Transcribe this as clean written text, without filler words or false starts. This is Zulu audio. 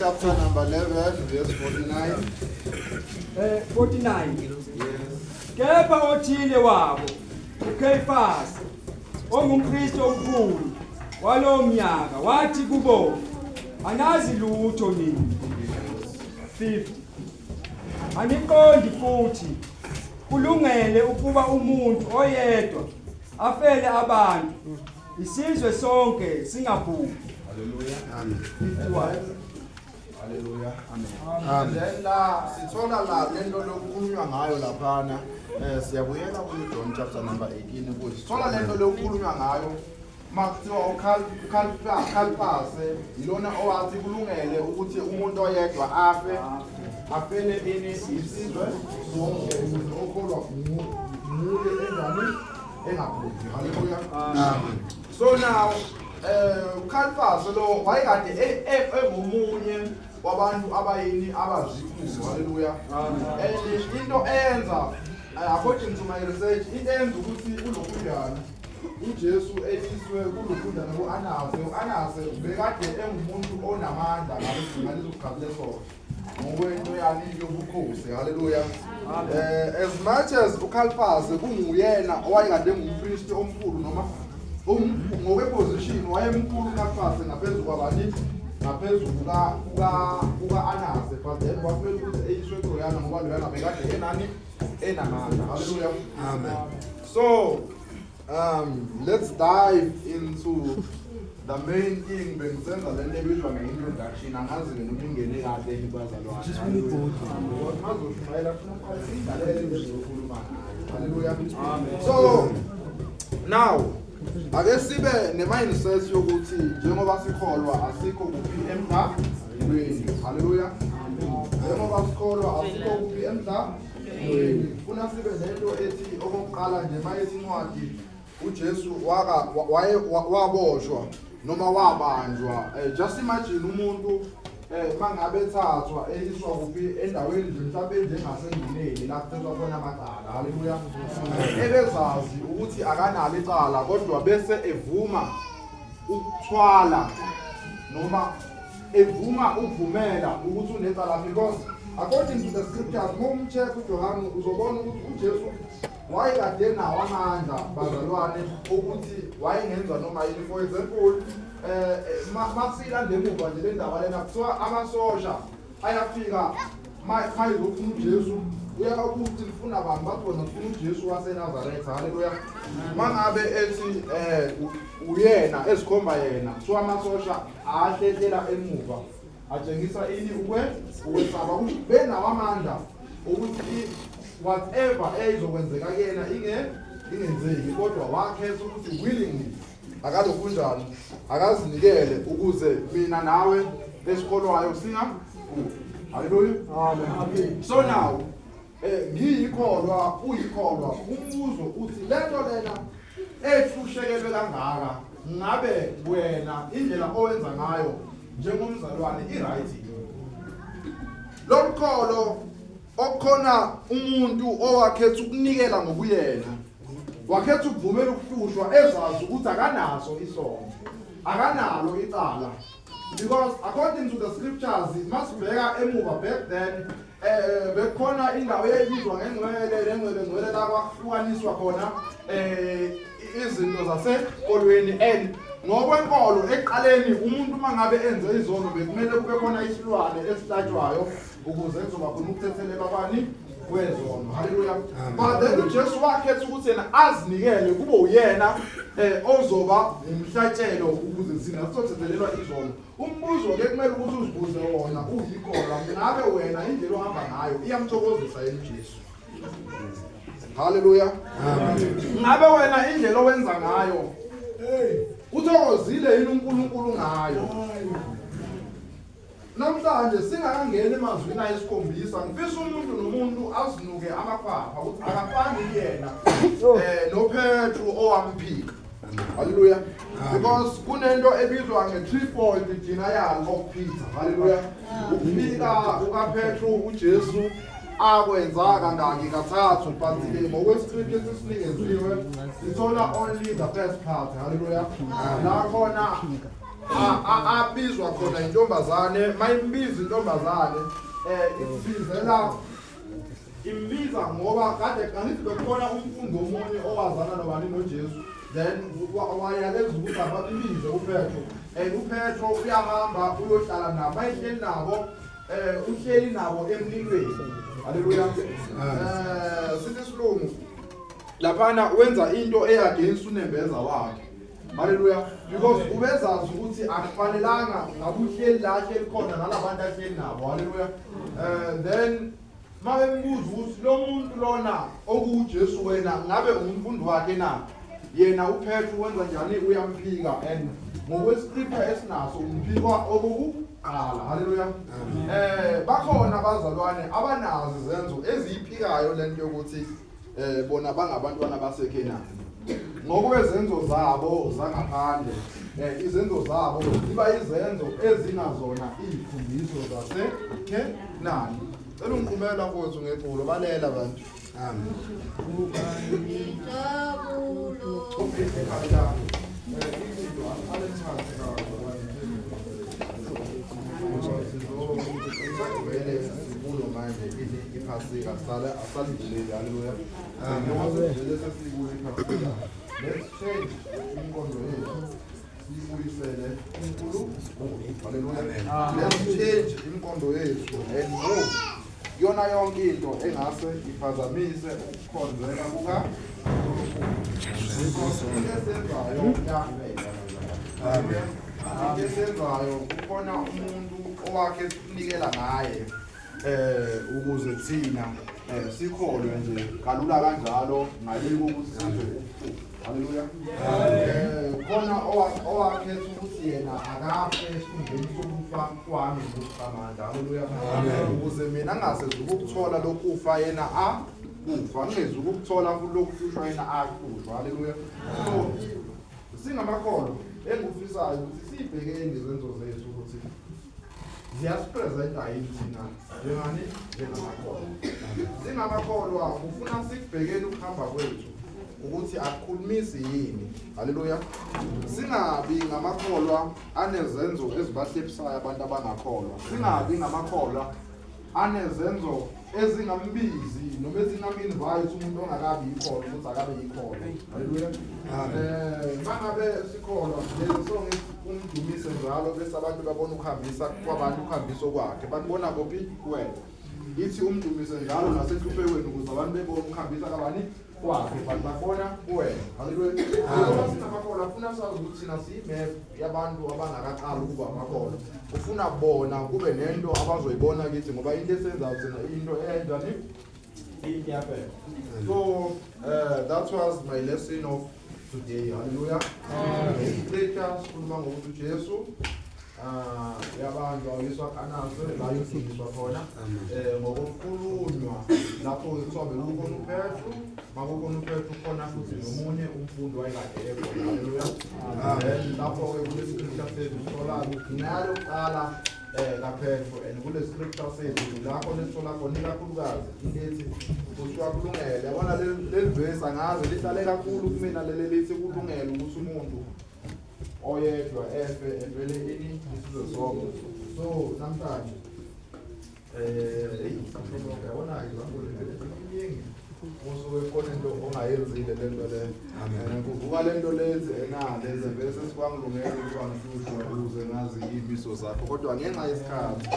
chapter number 11, verse 49. 49. Yes. Kepha othile wabo uKephas ongumKristu omkhulu walowo mnyaka wathi kubo anazi lutho nini. 50. Aniqondi futhi kulungele ukuba umuntu oyedwa afele abantu isizwe sonke singabhubhi. Hallelujah. Amen. 51. Hallelujah. Amen. Then la sithola la lento lokukhulunywa ngayo laphana. Siyabuyela ku John chapter number 18 ukuthi sithola lento lokukhulunywa ngayo makuthiwa uKephas ilona owathi kulungele ukuthi umuntu oyedwa afele ini isizwe sonke okholwa nguye endani engabhubhi. Hallelujah. Amen. So now uKephas lo wayekade engomunye wabantu abayini abazikhulu. Hallelujah. And into enza according to my research intenza ukuthi kulokudana uJesu eliswe kulokudana ku-Anase bekade engumuntu onamandla ngalezo sikhathi leso ngokwento yani yobukhosi. Hallelujah. As much as uKephas kunguyena owayekade engumpriest omkhulu noma ngokweposition wayemkhulu uKephas ngaphezulu kwabani ngaphezulu kuka-Anase, but then kwakumele ukuthi eyiswe kuloyana ngoba loyana bekade enani enamandla. Hallelujah. Amen. So let's dive into the main thing. Bengisenza lento ebizwa nge-introduction. Angazi noma ingene kahle ibazalwane. Hallelujah. So now ake sibe ne-mindset yokuthi njengoba sikholwa asikho kuphi emhlabeni. Hallelujah. Njengoba sikholwa asikho kuphi emhlabeni. Funa sibe nento ethi okokuqala nje mayethi incwadi uJesu waboshwa noma wabanjwa. Just imagine umuntu mangabe ethathwa eliswa kuphi endaweni nje mhlawumbe enjengasenduneni la kuthethwa khona amacala. Hallelujah. Ebezazi ukuthi akanalo icala kodwa bese evuma ukuthwala noma evuma ukuvumela ukuthi unecala, because according to the scriptures momcheck uJohane uzobona ukuthi uJesu wayekade nawo amandla bazalwane ukuthi wayengenza noma yini. For example masila ndemuva nje le ndaba lena kuthiwa amasosha ayafika mayizofuna uJesu uyakuthi lifuna abantu bathi wena ufuna uJesu waseNazaretha. Hallelujah. Mangabe ethi uyena ezikhomba yena kuthiwa amasosha ahlehlela emuva atshengisa ini ukwesaba ukuthi benawo amandla ukuthi whatever eyizokwenzeka kuyena ingenzeki, kodwa wakhetha ukuthi willingly akalokunjani akazinikele ukuze mina nawe esikholwayo singabhubhi. Hallelujah. Amen. So now ngiyikholwa uyikholwa umbuzo uthi lento lena ehlushekelwe kangaka ngabe wena indlela owenza ngayo njengomzalwane i-right? Lokholo okukhona umuntu owakhetha ukunikela ngokuyena, wakhetha ukuvumela ukuhlushwa ezazi ukuthi akanaso isono, akanalo icala, because according to the scriptures masibheka emuva back then bekhona indawo eyayibizwa ngengcwele la kwahlukaniswa khona izinto zasekolweni. And ngokwenkolo eqaleni umuntu mangabe enze izono bekumele kube khona isilwane esihlatshwayo ukuze kuzoba khona ukuthetheleka kwani kwezono. Hallelujah. But then uJesu wakhetha ukuthi yena azinikele kube uyena ozoba umhlatshelo ukuze singasothethelelwa izono. Umbuzo ke kumele ukuthi uzibuze wona uyikholwa ngabe wena indlela ohamba ngayo iyamthokozisa yini uJesu? Hallelujah. Amen. Ngabe wena indlela owenza ngayo uthokozile yini uNkulunkulu ngayo? Namhlanje singakangena emazwini ayisikhombisa ngifisa umuntu nomuntu azinuke amaphapha ukuthi akafani yena noPetru owamphika. Hallelujah. Because kunento ebizwa nge-threefold denial of Peter. Hallelujah. Ukuphika ukaPetru uJesu akwenza kangaki kathathu, but ngokwescripture esinikezwe sithola only the first part. Hallelujah. La khona abizwa khona intombazane mayimbiza intombazane ibizela imbiza ngoba kade angithi bekhona umfundi omunye owazana nobani noJesu then wayaleza ukuthi abambize uPetro uPetro uyahamba uyohlala nabo bayihleli nabo uhleli nabo emlilweni haleluya sithi silungu laphana wenza into eyagenza unembeza wakhe haleluya because ubezazi ukuthi akufanelanga ngabuhleli la hleli khona nalabantu ahleli nabo haleluya then mabembuza ukuthi lo muntu lona okuJesu wena ngabe umfundi wakhe na yena uPetro wenza njani uyamphika and ngokwescripture esinaso umphikwa okokuqala haleluya bakhona abazalwane abanazi izenzo eziyiphikayo lento yokuthi bona bangabantwana baseKenani ngokwezenzo zabo zangaphandle izenzo zabo ziba izenzo ezingazona izimfundiso zaseKenani cela ungiqhubela kwethu ngeculo balela abantu amen iphasika asalidluleli haleluya let's change imqondo yethu siyibuyisele uNkulunkulu haleluya let's change imqondo yethu and move yona yonke into engase iphazamise ukukhonzela kuka esenzayo kukhona umuntu owakhe sinikela ngaye ukuze thina sikholwe nje kalula kanjalo ngale kokuthi size haleluya khona owakhetha ukuthi yena akafe esifundeni sokufa kwami ngokuqamanda haleluya ukuze mina ngasezi ukuthola lokufa yena kufa ngezi ukuthola lokuhlushwa yena ahlushwa haleluya so singamakholwa engufisayo ukuthi sibhekene izenzo zethu ukuthi ziyasipresenta yini thina njengamakholwa singamakholwa ufuna sikubhekene ukuhamba kwethu ukuthi akukhulumisi yini haleluya singabi ngamakholwa anezenzo ezibahlepisayo abantu abangakholwa singabi ngamakholwa anezenzo ezingambizi noma ezingaminvite umuntu ongakabi yikholwa ukuthi akabe yikholwa haleluya mangabe sikholwa leso umdumise njalo bese abantu babona ukuhambisa kwabantu ukuhambiso kwakhe bakubona kophi kuwena ithi umdumise njalo nasenhlupheweni ukuze abantu bebone ukuhambisa kabani kwakhe bakubona kuwena haleluya ngoba singamakholwa ufuna sazi ukuthi thina siyimap yabantu abangakaqali ukuba amakholwa ufuna bona kube nento abazoyibona kithi ngoba into esenzayo thina into enjani iyaphela so that was my lesson of today haleluya scripture sikhuluma ngokuthi uJesu yabantu ayiswa kanase la yosindiswa khona ngokukhulunywa lapho kuthiwa bekukhona uPetro makukhona uPetro khona futhi nomunye umfundi wayekade ekhona haleluya lapho ke kule scripture sethu sola nalo qala kaPetro and kule scripture sethu lapho lesola khona ikakhulukazi indethi kushiwa kulungele yabona le verse angaze lihlale kakhulu kumina leli lithi kulungele ukuthi umuntu oyedwa efe evele ini isizwe sonke so namhlanje yabona izambulo usuke khona into ongayenzile lento le amen kuvuka lento lezi lezi bese sikwangilungela ukuthi angihlushwe ukuze ngazi imiso zakho kodwa ngenxa yesikhathi